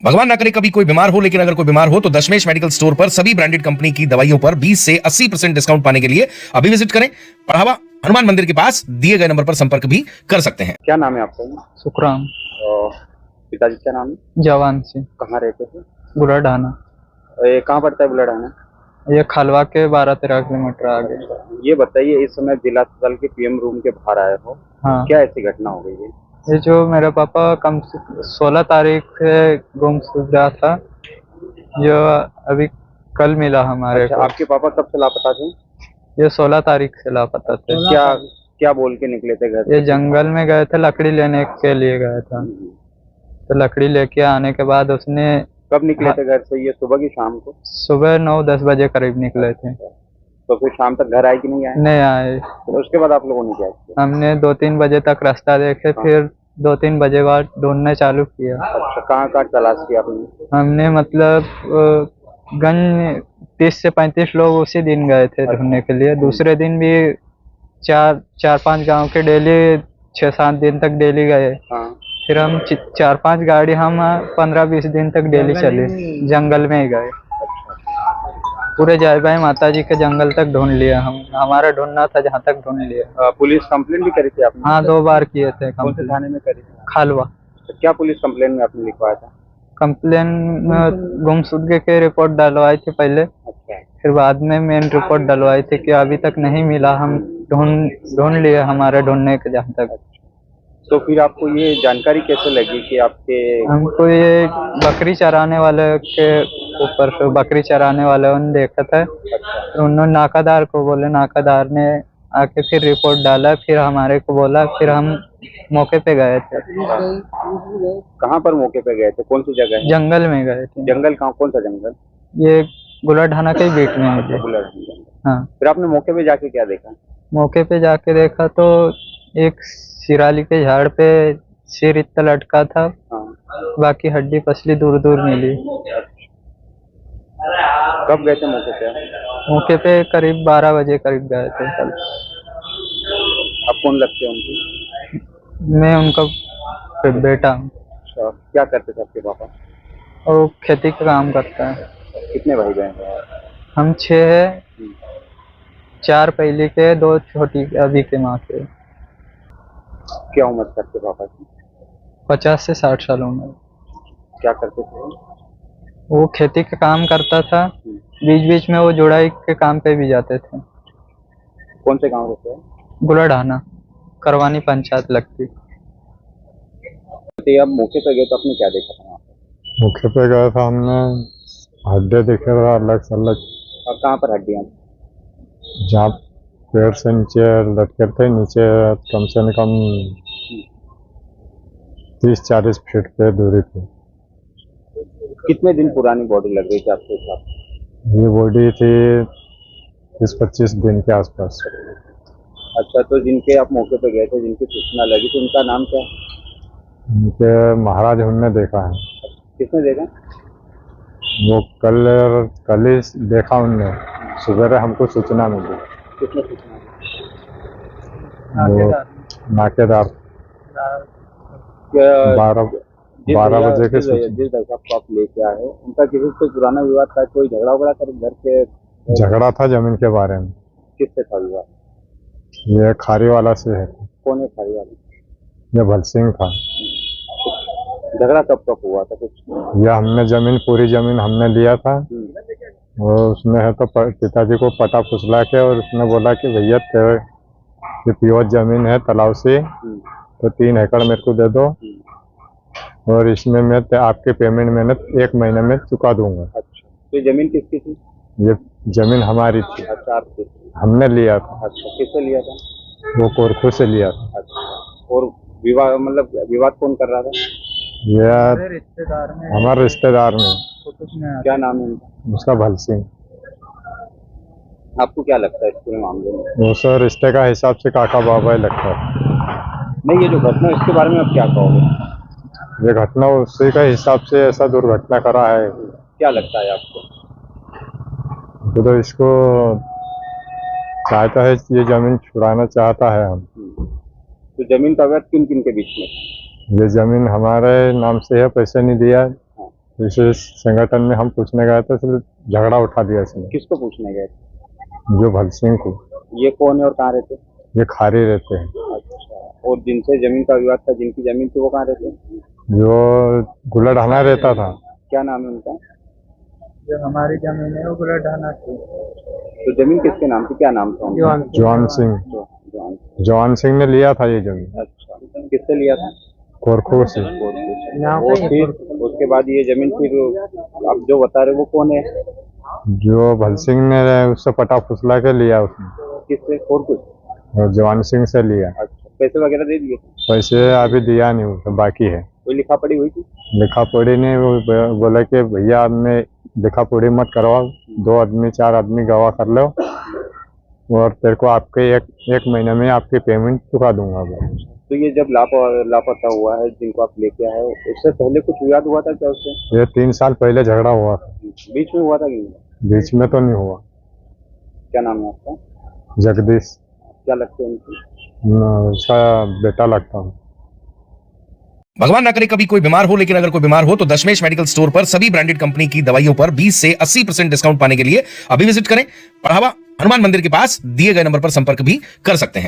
भगवान ना करे कभी कोई बीमार हो, लेकिन अगर कोई बीमार हो तो दशमेश मेडिकल स्टोर पर सभी ब्रांडेड कंपनी की दवाइयों पर 20 से 80% डिस्काउंट पाने के लिए अभी विजिट करें। बढ़ावा हनुमान मंदिर के पास दिए गए नंबर पर संपर्क भी कर सकते हैं। क्या नाम है आपका? सुखराम। पिताजी क्या नाम है? जवान सिंह। कहाँ रहते थे? बुलाढाना। ये कहाँ पड़ता है बुलाढाना? ये खालवा के 12-13 किलोमीटर आगे। ये बताइए, इस समय जिला अस्पताल के पीएम रूम के बाहर आए हो, हाँ। क्या ऐसी घटना हो गई है? ये जो मेरा पापा 16 तारीख से गुमशुदा था, जो अभी कल मिला हमारे अच्छा, को। आपके पापा कब से लापता थे? ये 16 तारीख से लापता थे। क्या क्या बोल के निकले थे घर से? ये जंगल में गए थे, लकड़ी लेने के लिए गए था। तो लकड़ी लेके आने के बाद उसने कब निकले थे घर से? ये सुबह की शाम को? सुबह 9-10 बजे करीब निकले थे। तो फिर शाम तक घर आए कि नहीं आए? नहीं आए। तो उसके बाद आप लोगों ने क्या किया? हमने 2-3 बजे तक रास्ता देखे, फिर 2-3 बजे बाद ढूंढने चालू किया। अच्छा, कहाँ कहाँ तलाश किया आपने? हमने मतलब गन 30 से 35 लोग उसी दिन गए थे ढूंढने के लिए। दूसरे दिन भी 4-5 गांव के डेली 6-7 दिन तक डेली गए। हाँ। फिर हम 4-5 गाड़ी हम 15-20 दिन तक डेली चले, जंगल में ही गए। पूरे जय भाई माता जी के जंगल तक ढूंढ लिया। हमारा ढूंढना था जहाँ तक ढूंढ लिया। पुलिस कंप्लेंट भी करी थी आपने? हाँ, 2 बार किए थे। कौन से थाने में करी थी? खालवा। तो क्या पुलिस कंप्लेंट में आपने लिखवाया था? कंप्लेन में गुमशुदगी की रिपोर्ट डलवाई थी पहले। अच्छा। फिर बाद में मेन रिपोर्ट डलवाई थी कि अभी तक नहीं मिला, हम ढूंढ लिए हमारे ढूंढने के जहाँ तक। तो फिर आपको ये जानकारी कैसे लगी कि आपके? हमको ये बकरी चराने वाले के ऊपर से, बकरी चराने वाले ने देखा था। तो उन्होंने नाकादार को बोले, नाकादार ने आके फिर रिपोर्ट डाला, फिर हमारे को बोला, फिर हम मौके पे गए थे। कहाँ पर मौके पे गए थे? कौन सी जगह है? जंगल में गए थे। जंगल कहाँ? कौन सा जंगल? ये गुलाढाना के बीच में है। बुलाढाना। हाँ। फिर आपने मौके पे जाके क्या देखा? मौके पे जाके देखा तो एक शिराली के झाड़ पे सिर इतना लटका था। हाँ। बाकी हड्डी पसली दूर दूर मिली। कब गए थे मौके पे? मौके पे करीब 12 बजे करीब गए थे कल। आप कौन लगते हैं उनकी? मैं उनका बेटा हूँ। अच्छा, क्या करते थे आपके पापा? और खेती का काम करता है। कितने भाई बहन हैं? हम 6 हैं। 4 पहले के, 2 छोटी अभी के माँ के। क्या उम्र करते पापा की? 50 से 60 साल उम्र। क्या करते थे? वो खेती का काम करता था। बीच बीच में वो जुड़ाई के काम पे भी जाते थे। कौन से गांव रहते हैं? गुलाढाना, करवानी पंचायत लगती। तो आप मौके पे गए तो आपने क्या देखा था? मौके पे गया था, हमने हड्डियाँ देखे था अलग से अलग। और कहाँ पर हड्डियाँ? जहाँ पेड़ से नीचे लटके थे, नीचे कम से कम 30-40 फीट पे दूरी थी। कितने दिन पुरानी बॉडी लग रही थी आपके हिसाब से? ये बॉडी थी 20-25 दिन के आसपास। अच्छा, तो जिनके आप मौके पे गए थे, जिनकी सूचना लगी थी, उनका नाम क्या? उनके महाराज हमने देखा है। किसने देखा? वो कल ही देखा उनने, सुबह हमको सूचना मिली। किसने सूचना वो नाकेदार 12 बजे के जिस भाई साहब को आप लेके आए, उनका किसी से पुराना विवाद था? कोई झगड़ा वगड़ा कर घर के? झगड़ा था जमीन के बारे में। किससे था विवाद? ये खारी वाला से है। कौन है खारी वाला? ये भल सिंह था। झगड़ा कब कब हुआ था कुछ? यह हमने पूरी जमीन हमने लिया था। वो उसमें है तो पिताजी को पटा फुसला के, और उसने बोला कि भैया ये प्योर जमीन है तालाब से, तो 3 एकड़ मेरे को दे दो, और इसमें मैं आपके पेमेंट मैंने 1 महीने में चुका दूंगा। अच्छा, तो जमीन किसकी थी? ये जमीन हमारी थी। अच्छा, आपकी? हमने हमने लिया था। अच्छा, किससे लिया था? वो कोरखू से लिया था। अच्छा, और विवाद कौन कर रहा था? ये रिश्तेदार में, हमारे रिश्तेदार में। क्या नाम है उनका? उसका भल सिंह। आपको क्या लगता है इस पूरे मामले में? वो सर रिश्ते का हिसाब से काका बाबा ही लगता है। नहीं, ये जो घटना, इसके बारे में आप क्या कहोगे? ये घटना उसी का हिसाब से ऐसा दुर्घटना करा है। क्या लगता है आपको? तो इसको चाहता है, ये जमीन छुड़ाना चाहता है हम। तो जमीन का अवैध किन किन के बीच में? ये जमीन हमारे नाम से है, पैसे नहीं दिया। इस संगठन में हम पूछने गए थे, सिर्फ झगड़ा उठा दिया इसने, किसको पूछने गए थे? जो भगत सिंह को। ये कौन है और कहाँ रहते? ये खारी रहते हैं। अच्छा, और जिनसे जमीन का विवाद था, जिनकी जमीन थी, वो कहाँ रहते? जो गुलडाना रहता था, क्या नाम है उनका? जो हमारी जमीन है वो गुलडाना की। तो जमीन किसके नाम थी, क्या नाम था उनका? जवान सिंह। जवान सिंह ने लिया था ये जमीन। अच्छा, किससे लिया था? कोरखू से। और फिर उसके बाद ये जमीन फिर आप जो बता रहे हो वो कौन है? जो भगत सिंह ने उससे पटा फुसला के लिया उसने, किससे? और कुछ? और जवान सिंह से लिया। अच्छा, पैसे वगैरह दे दिए? पैसे अभी दिया नहीं, उसको बाकी है। कोई लिखा पढ़ी हुई थी? लिखा पढ़ी ने वो बोला कि भैया आपने लिखा पढ़ी मत करवाओ, 2 आदमी 4 आदमी गवाह कर लो और तेरे को आपके एक महीने में आपकी पेमेंट चुका दूंगा मैं। तो ये जब लापता हुआ है, जिनको आप लेके आए हो, उससे पहले कुछ विवाद हुआ था क्या उससे? ये 3 साल पहले झगड़ा हुआ था। बीच में हुआ था कि नहीं? बीच में तो नहीं हुआ। क्या नाम है आपका? जगदीश। क्या लगते हैं उनकी? उसका बेटा लगता हूँ। भगवान ना करे कभी कोई बीमार हो, लेकिन अगर कोई बीमार हो तो दशमेश मेडिकल स्टोर पर सभी ब्रांडेड कंपनी की दवाइयों पर 20 से 80% डिस्काउंट पाने के लिए अभी विजिट करें। बढ़ावा हनुमान मंदिर के पास दिए गए नंबर पर संपर्क भी कर सकते हैं।